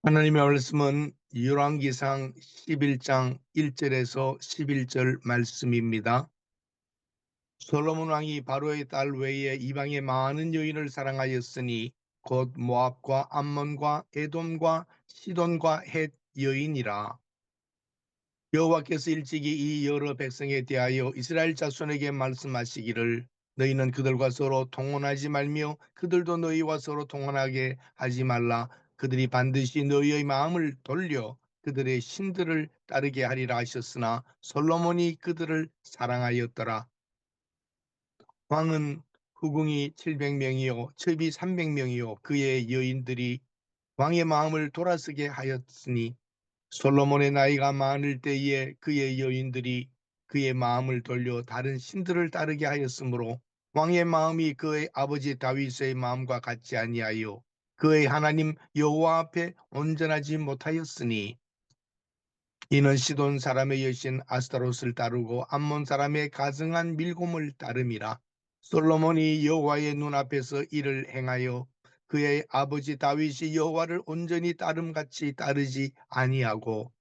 하나님의 말씀은 열왕기상 11장 1절에서 11절 말씀입니다. 솔로몬 왕이 바로의 딸 외에 이방의 많은 여인을 사랑하였으니 곧 모압과 암몬과 에돔과 시돈과 헷 여인이라. 여호와께서 일찍이 이 여러 백성에 대하여 이스라엘 자손에게 말씀하시기를 너희는 그들과 서로 통혼하지 말며 그들도 너희와 서로 통혼하게 하지 말라. 그들이 반드시 너희의 마음을 돌려 그들의 신들을 따르게 하리라 하셨으나 솔로몬이 그들을 사랑하였더라. 왕은 후궁이 700명이요 첩이 300명이요 그의 여인들이 왕의 마음을 돌아서게 하였으니 솔로몬의 나이가 많을 때에 그의 여인들이 그의 마음을 돌려 다른 신들을 따르게 하였으므로 왕의 마음이 그의 아버지 다윗의 마음과 같지 아니하여 그의 하나님 여호와 앞에 온전하지 못하였으니 이는 시돈 사람의 여신 아스타롯을 따르고 암몬 사람의 가증한 밀곰을 따름이라. 솔로몬이 여호와의 눈앞에서 이를 행하여 그의 아버지 다윗이 여호와를 온전히 따름같이 따르지 아니하고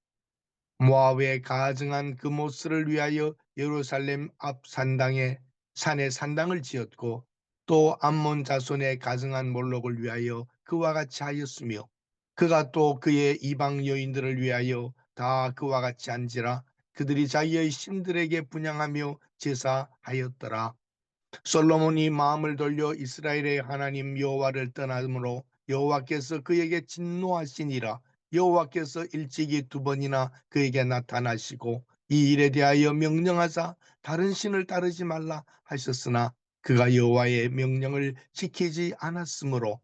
모압의 가증한 그 모스를 위하여 예루살렘 앞 산당에 산에 산당을 지었고 또 암몬 자손의 가증한 몰록을 위하여 그와 같이 하였으며 그가 또 그의 이방 여인들을 위하여 다 그와 같이 한지라. 그들이 자기의 신들에게 분향하며 제사하였더라. 솔로몬이 마음을 돌려 이스라엘의 하나님 여호와를 떠나므로 여호와께서 그에게 진노하시니라. 여호와께서 일찍이 두 번이나 그에게 나타나시고 이 일에 대하여 명령하사 다른 신을 따르지 말라 하셨으나 그가 여호와의 명령을 지키지 않았으므로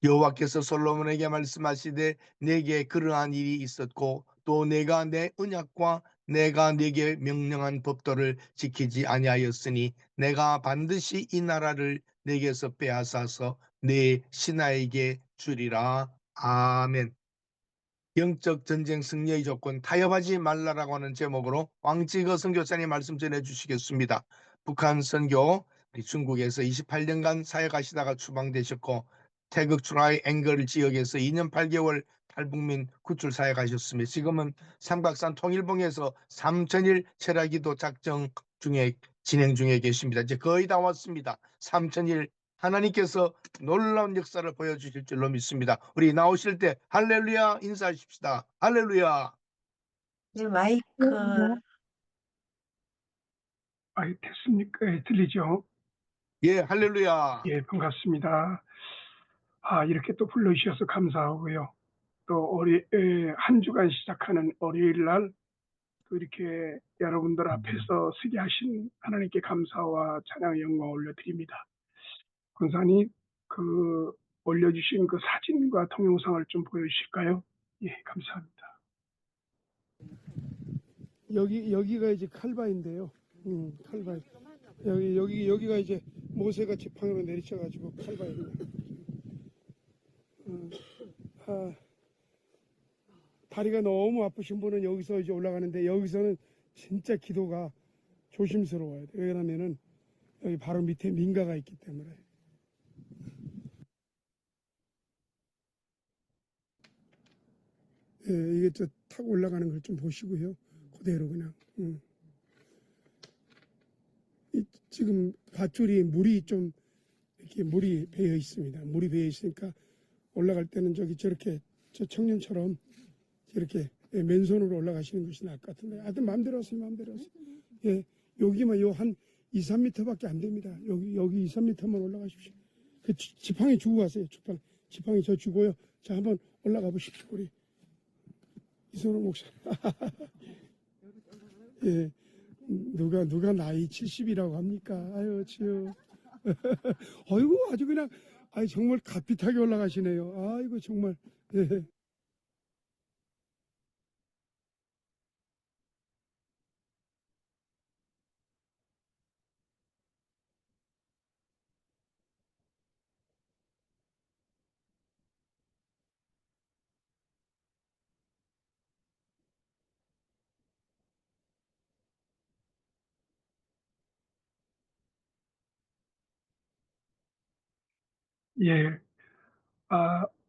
여호와께서 솔로몬에게 말씀하시되 내게 그러한 일이 있었고 또 내가 내 언약과 내가 네게 명령한 법도를 지키지 아니하였으니 내가 반드시 이 나라를 네게서 빼앗아서 네 신하에게 주리라. 아멘. 영적 전쟁 승리의 조건 타협하지 말라라고 하는 제목으로 왕지거 선교사님 말씀 전해주시겠습니다. 북한 선교 중국에서 28년간 사역하시다가 추방되셨고 태극 트라이 앵글 지역에서 2년 8개월 탈북민 구출 사역하셨으며 지금은 삼각산 통일봉에서 3천일 철야기도 작정 중에 진행 중에 계십니다. 이제 거의 다 왔습니다. 3천일 하나님께서 놀라운 역사를 보여주실 줄로 믿습니다. 우리 나오실 때 할렐루야 인사하십시다. 할렐루야. 네, 마이크. 됐습니까? 예, 들리죠? 예, 할렐루야. 예, 반갑습니다. 이렇게 또 불러주셔서 감사하고요. 또 한 주간 시작하는 월요일 날 또 이렇게 여러분들 앞에서 서게 하신 하나님께 감사와 찬양 영광 올려드립니다. 권사님, 올려주신 그 사진과 동영상을 좀 보여주실까요? 예, 감사합니다. 여기가 이제 칼바인데요. 칼바이. 여기가 이제 모세가 지팡이로 내리쳐가지고 칼바입니다. 다리가 너무 아프신 분은 여기서 이제 올라가는데 여기서는 진짜 기도가 조심스러워야 돼요. 왜냐면은 여기 바로 밑에 민가가 있기 때문에. 예, 이게 저 타고 올라가는 걸 좀 보시고요. 그대로 그냥. 지금 밧줄이 물이 좀 이렇게 물이 배어 있습니다. 물이 배어 있으니까 올라갈 때는 저렇게 저 청년처럼 이렇게 맨손으로 올라가시는 것이 나을 것 같은데 하여튼 마음대로 하세요. 마음대로 하세요. 예, 여기만 한 2, 3m밖에 안 됩니다. 여기 2, 3m만 올라가십시오. 그 지팡이 주고 가세요. 지팡이 저 주고요. 자, 한번 올라가 보십시오. 우리 이선호 목사. 예, 누가 나이 70이라고 합니까? 아유, 치유. 아이고, 아주 그냥, 정말 갓빛하게 올라가시네요. 아이고, 정말. 예. 예,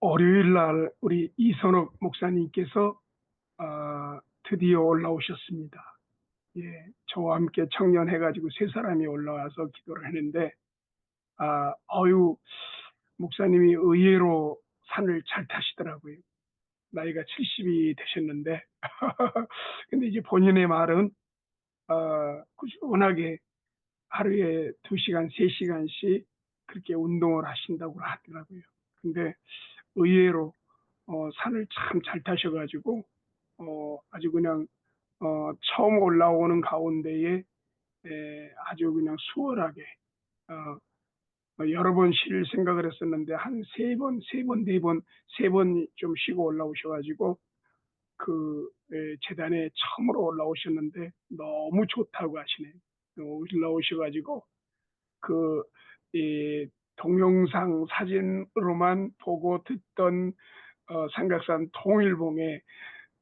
월요일 날 우리 이선옥 목사님께서 드디어 올라오셨습니다. 예, 저와 함께 청년해가지고 세 사람이 올라와서 기도를 했는데, 목사님이 의외로 산을 잘 타시더라고요. 나이가 70이 되셨는데, 근데 이제 본인의 말은, 꾸준하게 하루에 2시간, 3시간씩 그렇게 운동을 하신다고 하더라고요. 근데 의외로 산을 참 잘 타셔가지고 아주 그냥 처음 올라오는 가운데에 아주 그냥 수월하게 여러 번 쉴 생각을 했었는데 한 3번, 3번, 4번, 3번 좀 쉬고 올라오셔가지고 재단에 처음으로 올라오셨는데 너무 좋다고 하시네요. 올라오셔가지고 이 동영상 사진으로만 보고 듣던 삼각산 통일봉에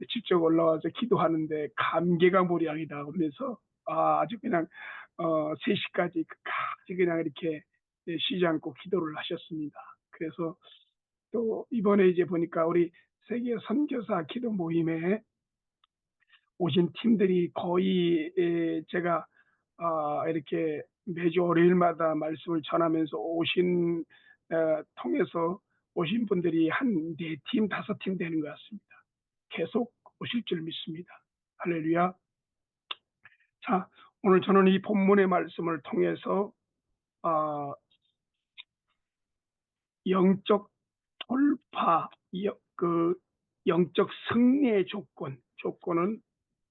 직접 올라와서 기도하는데 감개가 무량이다 하면서 아주 그냥 3시까지 끝까지 그냥 이렇게 쉬지 않고 기도를 하셨습니다. 그래서 또 이번에 이제 보니까 우리 세계 선교사 기도 모임에 오신 팀들이 거의 제가 이렇게 매주 월요일마다 말씀을 전하면서 통해서 오신 분들이 한 4팀, 5팀 되는 것 같습니다. 계속 오실 줄 믿습니다. 할렐루야. 자, 오늘 저는 이 본문의 말씀을 통해서 영적 돌파, 영적 승리의 조건은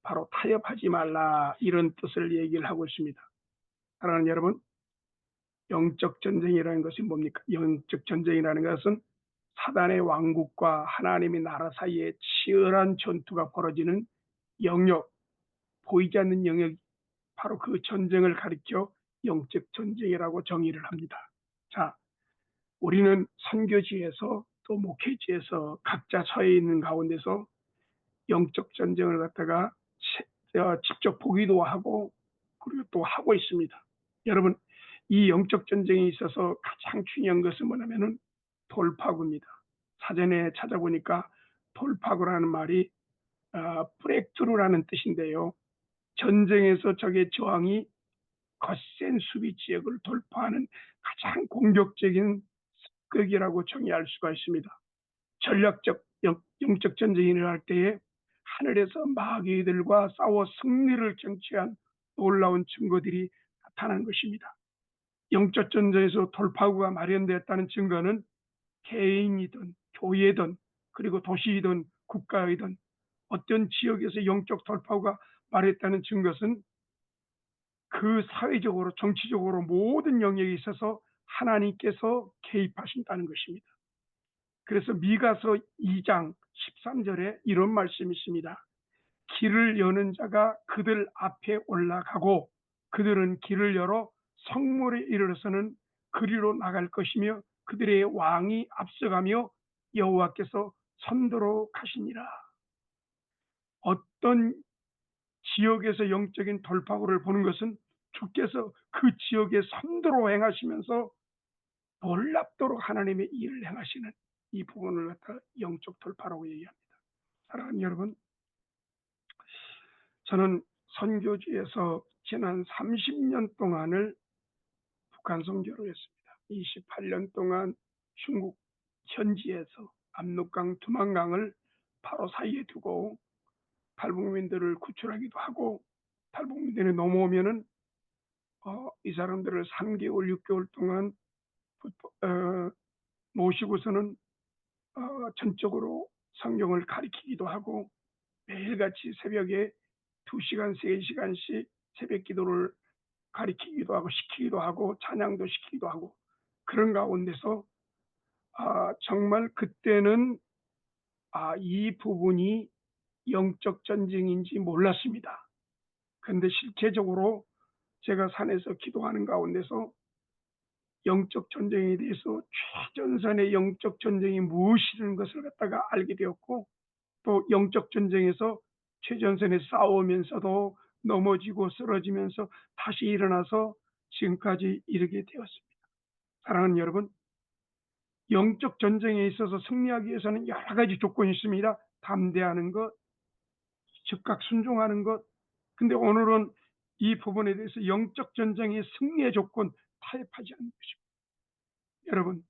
바로 타협하지 말라, 이런 뜻을 얘기를 하고 있습니다. 사랑하는 여러분, 영적 전쟁이라는 것이 뭡니까? 영적 전쟁이라는 것은 사단의 왕국과 하나님의 나라 사이에 치열한 전투가 벌어지는 영역, 보이지 않는 영역, 바로 그 전쟁을 가리켜 영적 전쟁이라고 정의를 합니다. 자, 우리는 선교지에서 또 목회지에서 각자 처해 있는 가운데서 영적 전쟁을 갖다가 직접 보기도 하고 그리고 또 하고 있습니다. 여러분, 이 영적 전쟁에 있어서 가장 중요한 것은 뭐냐면은 돌파구입니다. 사전에 찾아보니까 돌파구라는 말이 브레이크트루라는 뜻인데요. 전쟁에서 적의 저항이 거센 수비 지역을 돌파하는 가장 공격적인 습격이라고 정의할 수가 있습니다. 전략적 영적 전쟁이 일어날 때에 하늘에서 마귀들과 싸워 승리를 쟁취한 놀라운 증거들이 나타난 것입니다. 영적 전쟁에서 돌파구가 마련되었다는 증거는 개인이든 교회든 그리고 도시이든 국가이든 어떤 지역에서 영적 돌파구가 마련됐다는 증거는 그 사회적으로 정치적으로 모든 영역에 있어서 하나님께서 개입하신다는 것입니다. 그래서 미가서 2장 13절에 이런 말씀이 있습니다. 길을 여는 자가 그들 앞에 올라가고 그들은 길을 열어 성물에 이르러서는 그리로 나갈 것이며 그들의 왕이 앞서가며 여호와께서 선도로 가시니라. 어떤 지역에서 영적인 돌파구를 보는 것은 주께서 그 지역에 선도로 행하시면서 놀랍도록 하나님의 일을 행하시는 이 부분을 갖다 영적 돌파라고 얘기합니다. 사랑하는 여러분, 저는 선교지에서 지난 30년 동안을 북한 선교를 했습니다. 28년 동안 중국 현지에서 압록강, 두만강을 바로 사이에 두고 탈북민들을 구출하기도 하고, 탈북민들이 넘어오면은 이 사람들을 3개월, 6개월 동안 모시고서는 전적으로 성경을 가르치기도 하고 매일같이 새벽에 2시간, 3시간씩 새벽 기도를 가르치기도 하고 시키기도 하고 찬양도 시키기도 하고 그런 가운데서 정말 그때는 이 부분이 영적 전쟁인지 몰랐습니다. 그런데 실제적으로 제가 산에서 기도하는 가운데서 영적 전쟁에 대해서 최전선의 영적 전쟁이 무엇이라는 것을 갖다가 알게 되었고, 또 영적 전쟁에서 최전선에 싸우면서도 넘어지고 쓰러지면서 다시 일어나서 지금까지 이르게 되었습니다. 사랑하는 여러분, 영적 전쟁에 있어서 승리하기 위해서는 여러 가지 조건이 있습니다. 담대하는 것, 즉각 순종하는 것. 근데 오늘은 이 부분에 대해서 영적 전쟁의 승리의 조건, 타협하지 않는 것입니다. 여러분,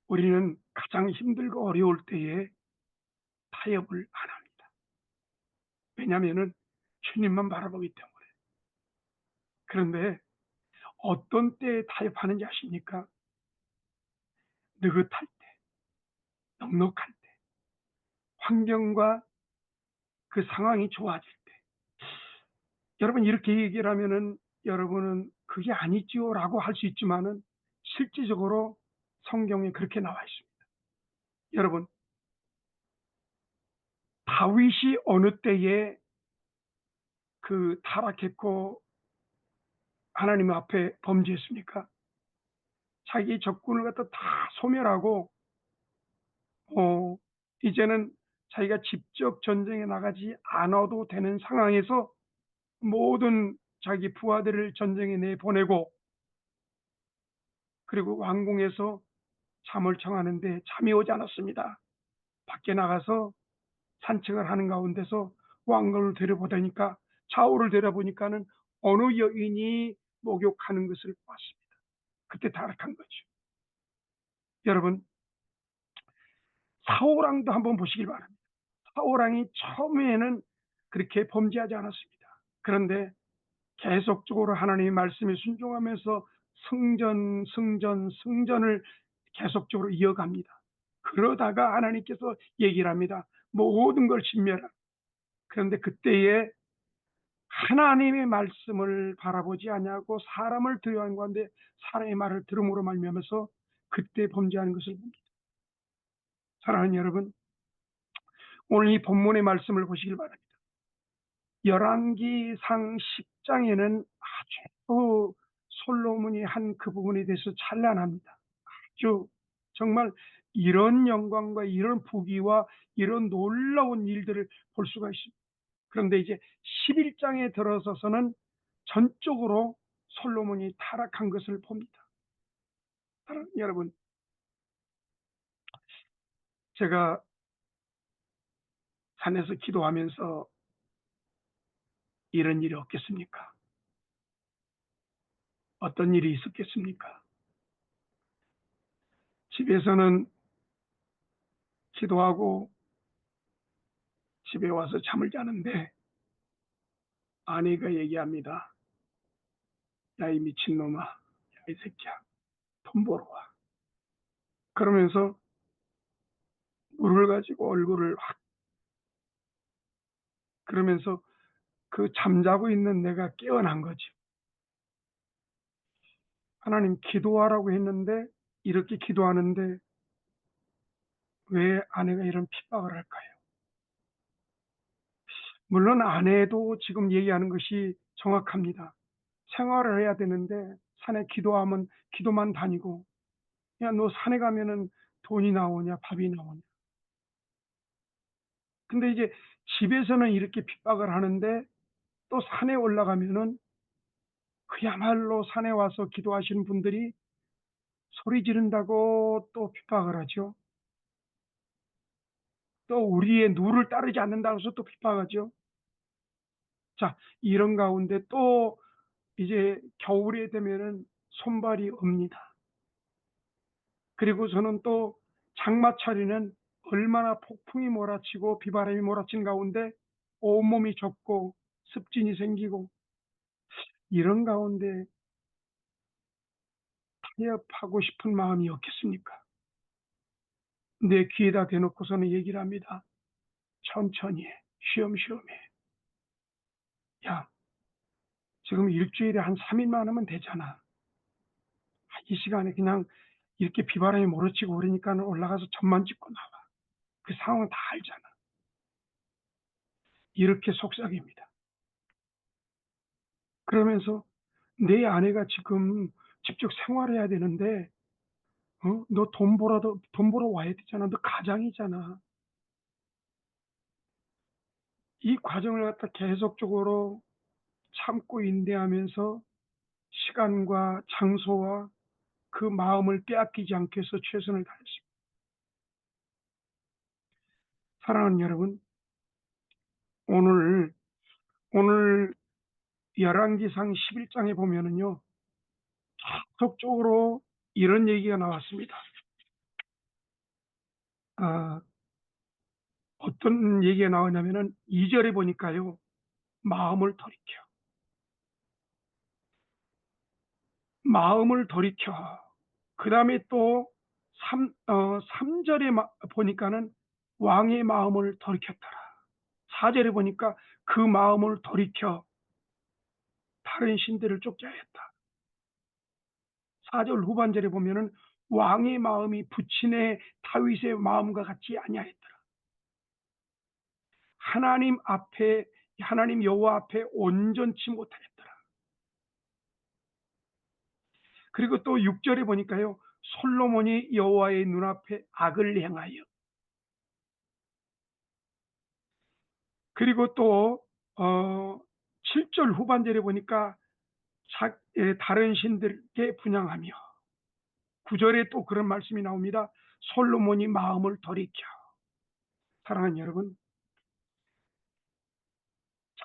우리는 가장 힘들고 어려울 때에 타협을 안 합니다. 왜냐하면 주님만 바라보기 때문에. 그런데 어떤 때에 타협하는지 아십니까? 느긋할 때, 넉넉할 때, 환경과 그 상황이 좋아질 때. 여러분, 이렇게 얘기를 하면은 여러분은 그게 아니지요 라고 할 수 있지만은 실질적으로 성경에 그렇게 나와 있습니다. 여러분, 다윗이 어느 때에 그 타락했고 하나님 앞에 범죄했습니까? 자기 적군을 갖다 다 소멸하고 이제는 자기가 직접 전쟁에 나가지 않아도 되는 상황에서 모든 자기 부하들을 전쟁에 내보내고, 그리고 왕궁에서 잠을 청하는데 잠이 오지 않았습니다. 밖에 나가서 산책을 하는 가운데서 왕궁을 들여보다니까, 좌우를 들여보니까는 어느 여인이 목욕하는 것을 봤습니다. 그때 타락한 거죠. 여러분, 사울왕도 한번 보시길 바랍니다. 사울왕이 처음에는 그렇게 범죄하지 않았습니다. 그런데 계속적으로 하나님의 말씀에 순종하면서 승전을 계속적으로 이어갑니다. 그러다가 하나님께서 얘기를 합니다. 모든 걸 진멸하라. 그런데 그때에 하나님의 말씀을 바라보지 아니하고 사람을 두려워한 가운데 사람의 말을 들음으로 말미암아서 그때 범죄하는 것을 봅니다. 사랑하는 여러분, 오늘 이 본문의 말씀을 보시길 바랍니다. 열왕기상 10장에는 아주 솔로몬이 한 그 부분에 대해서 찬란합니다. 아주 정말 이런 영광과 이런 부귀와 이런 놀라운 일들을 볼 수가 있습니다. 그런데 이제 11장에 들어서서는 전적으로 솔로몬이 타락한 것을 봅니다. 사랑하는 여러분, 제가 산에서 기도하면서 이런 일이 없겠습니까? 어떤 일이 있었겠습니까? 집에서는 기도하고 집에 와서 잠을 자는데 아내가 얘기합니다. 야, 이 미친놈아, 야, 이 새끼야, 돈 벌어 와. 그러면서 물을 가지고 얼굴을 확, 그러면서 그 잠자고 있는 내가 깨어난 거지. 하나님, 기도하라고 했는데 이렇게 기도하는데 왜 아내가 이런 핍박을 할까요? 물론 아내도 지금 얘기하는 것이 정확합니다. 생활을 해야 되는데 산에 기도하면 기도만 다니고, 야, 너 산에 가면은 돈이 나오냐, 밥이 나오냐. 근데 이제 집에서는 이렇게 핍박을 하는데 또 산에 올라가면은 그야말로 산에 와서 기도하시는 분들이 소리 지른다고 또 핍박을 하죠. 또 우리의 누를 따르지 않는다고 해서 또 핍박하죠. 자, 이런 가운데 또 이제 겨울이 되면은 손발이 옵니다. 그리고 저는 또 장마철에는 얼마나 폭풍이 몰아치고 비바람이 몰아친 가운데 온몸이 젖고 습진이 생기고, 이런 가운데 타협하고 싶은 마음이 없겠습니까? 내 귀에다 대놓고서는 얘기를 합니다. 천천히 해. 쉬엄쉬엄 해. 야, 지금 일주일에 한 3일만 하면 되잖아. 이 시간에 그냥 이렇게 비바람이 몰아치고 그러니까 올라가서 점만 찍고 나와. 그 상황은 다 알잖아. 이렇게 속삭입니다. 그러면서 내 아내가 지금 직접 생활해야 되는데, 너 돈 벌어 와야 되잖아. 너 가장이잖아. 이 과정을 갖다 계속적으로 참고 인내하면서 시간과 장소와 그 마음을 빼앗기지 않기 위해서 최선을 다했습니다. 사랑하는 여러분, 오늘 열왕기상 11장에 보면은요, 계속적으로 이런 얘기가 나왔습니다. 어떤 얘기가 나오냐면은 2절에 보니까요, 마음을 돌이켜. 그 다음에 또 3절에 보니까는 왕의 마음을 돌이켰더라. 4절에 보니까 그 마음을 돌이켜 다른 신들을 쫓게 하였다. 4절 후반절에 보면은 왕의 마음이 부친의 다윗의 마음과 같이 아니하였더라. 하나님 여호와 앞에 온전치 못하였더라. 그리고 또 6절에 보니까요, 솔로몬이 여호와의 눈앞에 악을 행하여. 그리고 또 7절 후반절에 보니까 다른 신들께 분향하며. 9절에 또 그런 말씀이 나옵니다. 솔로몬이 마음을 돌이켜. 사랑하는 여러분,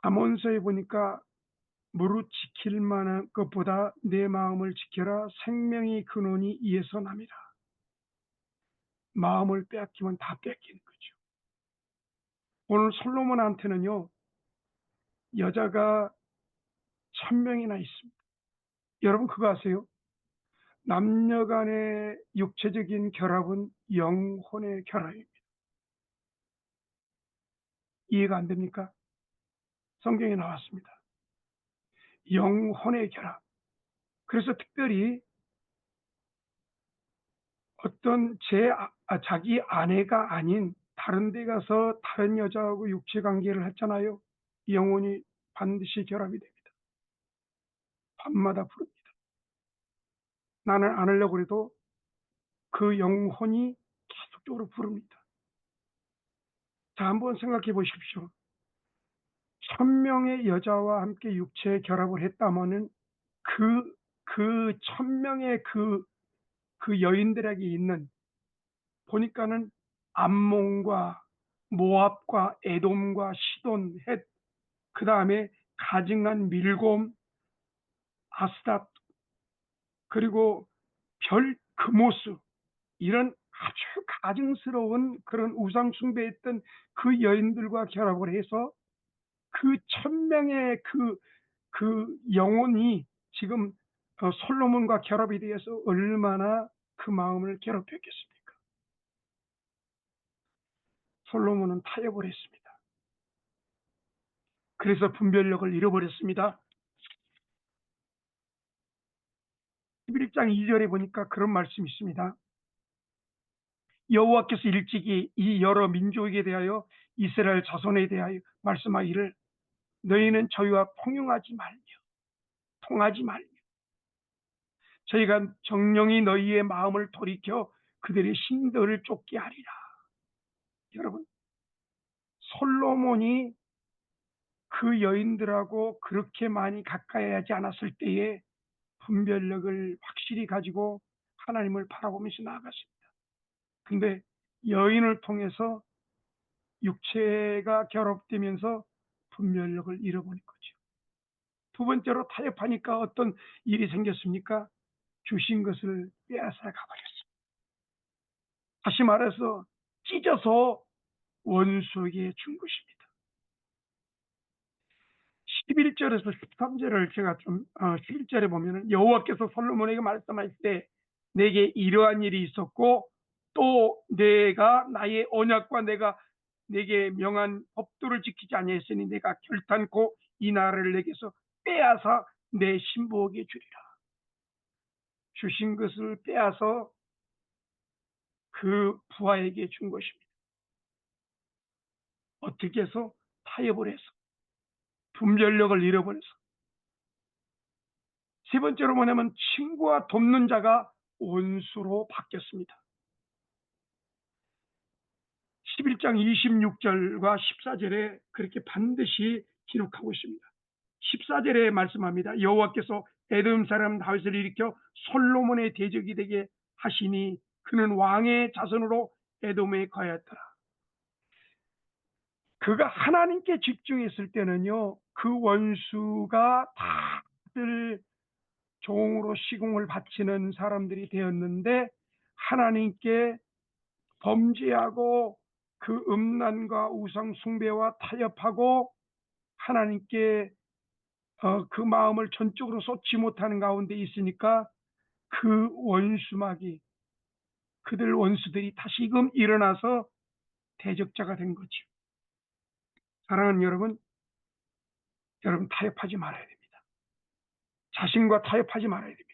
잠언서에 보니까 무릇 지킬 만한 것보다 내 마음을 지켜라. 생명의 근원이 이에서 납니다. 마음을 빼앗기면 다 뺏기는 거죠. 오늘 솔로몬한테는요, 여자가 1000명이나 있습니다. 여러분 그거 아세요? 남녀 간의 육체적인 결합은 영혼의 결합입니다. 이해가 안 됩니까? 성경에 나왔습니다. 영혼의 결합. 그래서 특별히 어떤 자기 아내가 아닌 다른 데 가서 다른 여자하고 육체 관계를 했잖아요. 영혼이 반드시 결합이 됩니다. 밤마다 부릅니다. 나는 안 하려고 해도 그 영혼이 계속적으로 부릅니다. 자, 한번 생각해 보십시오. 1000명의 여자와 함께 육체 결합을 했다면은 그 1000명의 그 여인들에게 있는, 보니까는 암몬과 모압과 에돔과 시돈, 헷, 그 다음에 가증한 밀곰, 아스답, 그리고 금오스, 이런 아주 가증스러운 그런 우상 숭배했던 그 여인들과 결합을 해서 그 1000명의 그 영혼이 지금 솔로몬과 결합이 되어서 얼마나 그 마음을 괴롭혔겠습니까? 솔로몬은 타협을 했습니다. 그래서 분별력을 잃어버렸습니다. 11장 2절에 보니까 그런 말씀이 있습니다. 여호와께서 일찍이 이 여러 민족에 대하여 이스라엘 자손에 대하여 말씀하기를 너희는 저희와 통용하지 말며 통하지 말며 저희가 정령이 너희의 마음을 돌이켜 그들의 신들을 쫓게 하리라. 여러분, 솔로몬이 그 여인들하고 그렇게 많이 가까이 하지 않았을 때에 분별력을 확실히 가지고 하나님을 바라보면서 나아갔습니다. 근데 여인을 통해서 육체가 결합되면서 분별력을 잃어버린 거죠. 두 번째로 타협하니까 어떤 일이 생겼습니까? 주신 것을 빼앗아 가버렸습니다. 다시 말해서 찢어서 원수에게 준 것입니다. 11절에서 13절을 제가 11절에 보면은 여호와께서 솔로몬에게 말씀하실 때 내게 이러한 일이 있었고 또 내가 나의 언약과 내가 내게 명한 법도를 지키지 아니했으니 내가 결단코 이 나라를 내게서 빼앗아 내 신부에게 주리라. 주신 것을 빼앗아 그 부하에게 준 것입니다. 어떻게 해서? 타협을 해서, 분별력을 잃어버려서. 세 번째로 뭐냐면 친구와 돕는 자가 원수로 바뀌었습니다. 11장 26절과 14절에 그렇게 반드시 기록하고 있습니다. 14절에 말씀합니다. 여호와께서 에돔 사람 다윗을 일으켜 솔로몬의 대적이 되게 하시니 그는 왕의 자손으로 에돔에 거하였더라. 그가 하나님께 집중했을 때는요, 그 원수가 다들 종으로 시공을 바치는 사람들이 되었는데, 하나님께 범죄하고 그 음란과 우상 숭배와 타협하고 하나님께 그 마음을 전적으로 쏟지 못하는 가운데 있으니까 그 원수막이, 그들 원수들이 다시금 일어나서 대적자가 된 거죠. 사랑하는 여러분, 여러분 타협하지 말아야 됩니다. 자신과 타협하지 말아야 됩니다.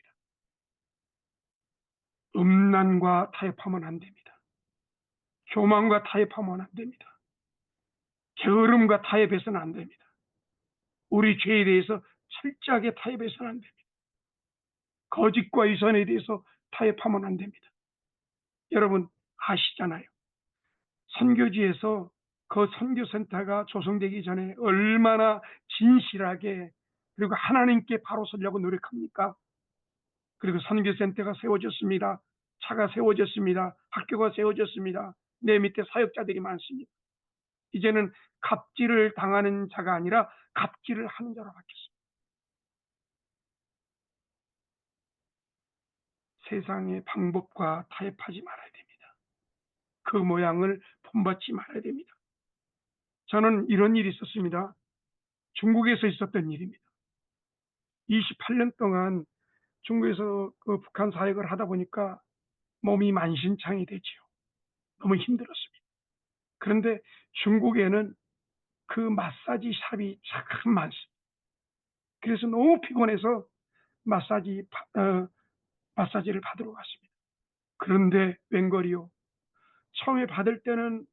음란과 타협하면 안 됩니다. 교만과 타협하면 안 됩니다. 게으름과 타협해서는 안 됩니다. 우리 죄에 대해서 철저하게 타협해서는 안 됩니다. 거짓과 위선에 대해서 타협하면 안 됩니다. 여러분 아시잖아요. 선교지에서 그 선교센터가 조성되기 전에 얼마나 진실하게 그리고 하나님께 바로 서려고 노력합니까? 그리고 선교센터가 세워졌습니다. 차가 세워졌습니다. 학교가 세워졌습니다. 내 밑에 사역자들이 많습니다. 이제는 갑질을 당하는 자가 아니라 갑질을 하는 자로 바뀌었습니다. 세상의 방법과 타협하지 말아야 됩니다. 그 모양을 본받지 말아야 됩니다. 저는 이런 일이 있었습니다. 중국에서 있었던 일입니다. 28년 동안 중국에서 그 북한 사역을 하다 보니까 몸이 만신창이 되지요. 너무 힘들었습니다. 그런데 중국에는 그 마사지 샵이 참 많습니다. 그래서 너무 피곤해서 마사지를 받으러 갔습니다. 그런데 웬걸이요. 처음에 받을 때는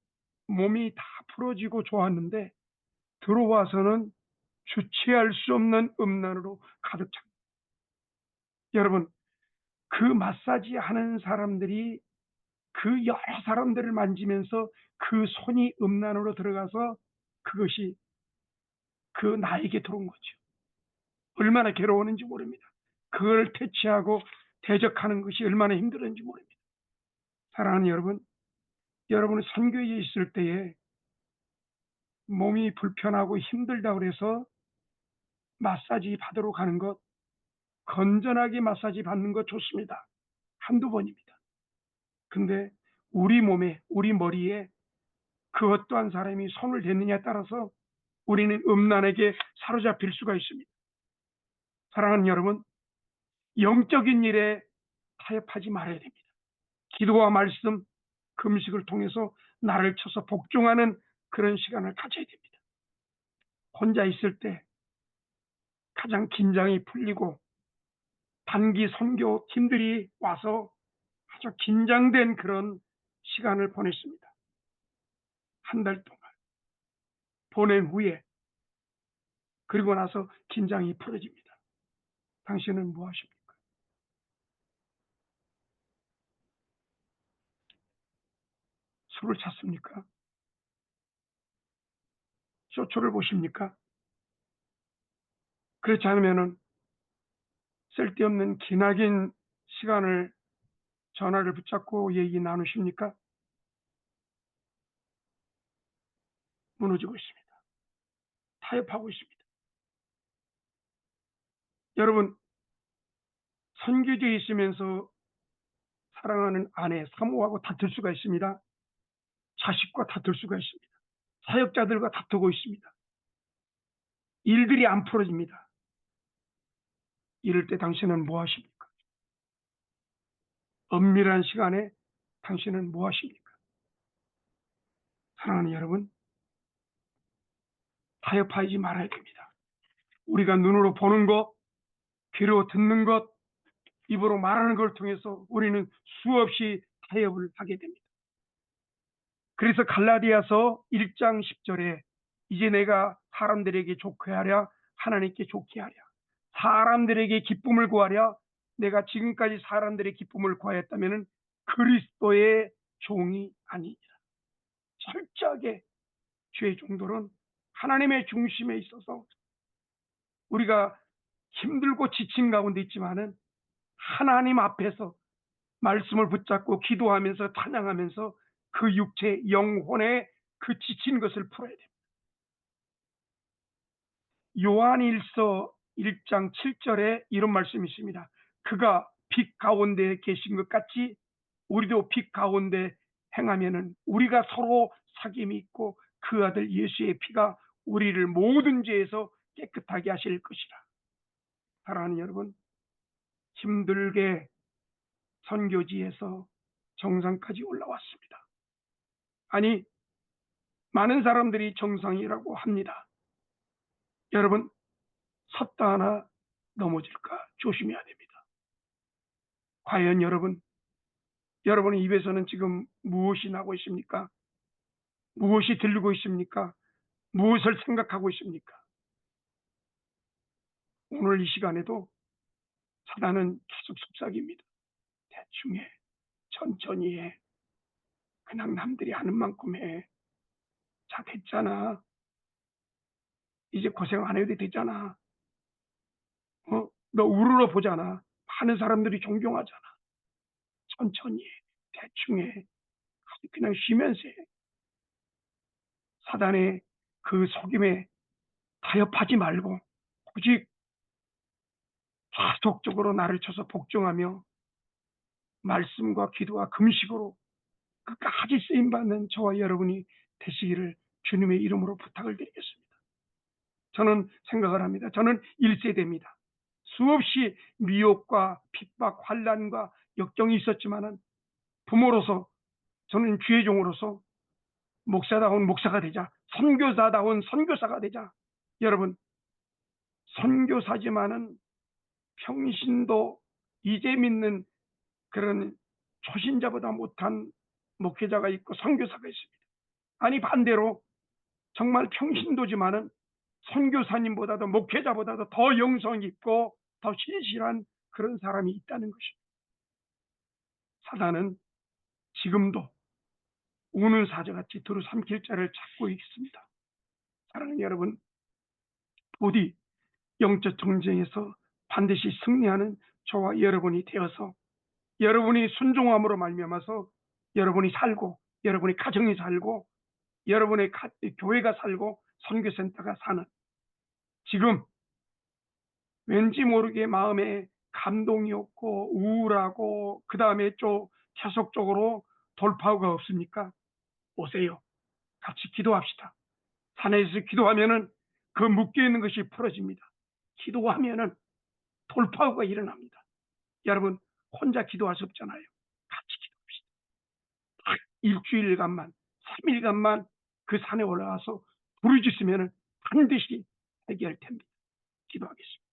몸이 다 풀어지고 좋았는데 들어와서는 주체할 수 없는 음란으로 가득 찹니다. 여러분, 그 마사지 하는 사람들이 그 여러 사람들을 만지면서 그 손이 음란으로 들어가서 그것이 그 나에게 들어온 거죠. 얼마나 괴로웠는지 모릅니다. 그걸 퇴치하고 대적하는 것이 얼마나 힘들었는지 모릅니다. 사랑하는 여러분, 여러분은 선교에 있을 때에 몸이 불편하고 힘들다 그래서 마사지 받으러 가는 것, 건전하게 마사지 받는 것 좋습니다. 한두 번입니다. 근데 우리 몸에, 우리 머리에 그 어떠한 사람이 손을 댔느냐에 따라서 우리는 음란에게 사로잡힐 수가 있습니다. 사랑하는 여러분, 영적인 일에 타협하지 말아야 됩니다. 기도와 말씀, 금식을 통해서 나를 쳐서 복종하는 그런 시간을 가져야 됩니다. 혼자 있을 때 가장 긴장이 풀리고 단기 선교 팀들이 와서 아주 긴장된 그런 시간을 보냈습니다. 한 달 동안 보낸 후에 그리고 나서 긴장이 풀어집니다. 당신은 뭐 하십니까? 술을 찾습니까? 쇼츠를 보십니까? 그렇지 않으면은 쓸데없는 기나긴 시간을 전화를 붙잡고 얘기 나누십니까? 무너지고 있습니다. 타협하고 있습니다. 여러분, 선교지에 있으면서 사랑하는 아내, 사모하고 다툴 수가 있습니다. 자식과 다툴 수가 있습니다. 사역자들과 다투고 있습니다. 일들이 안 풀어집니다. 이럴 때 당신은 뭐 하십니까? 엄밀한 시간에 당신은 뭐 하십니까? 사랑하는 여러분, 타협하지 말아야 됩니다. 우리가 눈으로 보는 것, 귀로 듣는 것, 입으로 말하는 걸 통해서 우리는 수없이 타협을 하게 됩니다. 그래서 갈라디아서 1장 10절에 이제 내가 사람들에게 좋게 하랴 하나님께 좋게 하랴 사람들에게 기쁨을 구하랴 내가 지금까지 사람들의 기쁨을 구하였다면 그리스도의 종이 아니니라. 철저하게 죄의 종들은 하나님의 중심에 있어서 우리가 힘들고 지친 가운데 있지만은 하나님 앞에서 말씀을 붙잡고 기도하면서 찬양하면서 그 육체, 영혼의 그 지친 것을 풀어야 됩니다. 요한일서 1장 7절에 이런 말씀이 있습니다. 그가 빛 가운데 계신 것 같이 우리도 빛 가운데 행하면은 우리가 서로 사귐이 있고 그 아들 예수의 피가 우리를 모든 죄에서 깨끗하게 하실 것이라. 사랑하는 여러분, 힘들게 선교지에서 정상까지 올라왔습니다. 아니, 많은 사람들이 정상이라고 합니다. 여러분, 섰다 하나 넘어질까 조심해야 됩니다. 과연 여러분의 입에서는 지금 무엇이 나고 있습니까? 무엇이 들리고 있습니까? 무엇을 생각하고 있습니까? 오늘 이 시간에도 사단은 계속 속삭입니다. 대충 해, 천천히 해, 그냥 남들이 하는 만큼 해. 자, 됐잖아. 이제 고생 안 해도 되잖아. 너 우러러 보잖아. 많은 사람들이 존경하잖아. 천천히 해, 대충 해, 그냥 쉬면서 해. 사단의 그 속임에 타협하지 말고 오직 계속적으로 나를 쳐서 복종하며 말씀과 기도와 금식으로 끝까지 쓰임받는 저와 여러분이 되시기를 주님의 이름으로 부탁을 드리겠습니다. 저는 생각을 합니다. 저는 1세대입니다. 수없이 미혹과 핍박, 환난과 역경이 있었지만은 부모로서 저는 주의 종으로서 목사다운 목사가 되자, 선교사다운 선교사가 되자. 여러분, 선교사지만은 평신도 이제 믿는 그런 초신자보다 못한 목회자가 있고 선교사가 있습니다. 아니 반대로 정말 평신도지만은 선교사님보다도 목회자보다도 더 영성 있고 더 신실한 그런 사람이 있다는 것입니다. 사단은 지금도 우는 사자같이 두루 삼킬 자를 찾고 있습니다. 사랑하는 여러분, 부디 영적 전쟁에서 반드시 승리하는 저와 여러분이 되어서 여러분이 순종함으로 말미암아서 여러분이 살고 여러분의 가정이 살고 여러분의 교회가 살고 선교센터가 사는, 지금 왠지 모르게 마음에 감동이 없고 우울하고 그 다음에 좀 계속적으로 돌파구가 없습니까? 오세요. 같이 기도합시다. 산에서 기도하면은 그 묶여있는 것이 풀어집니다. 기도하면은 돌파구가 일어납니다. 여러분, 혼자 기도할 수 없잖아요. 같이 기도합시다. 딱 일주일간만, 3일간만 그 산에 올라가서 부르짖으면 반드시 해결될 텐데. 기도하겠습니다.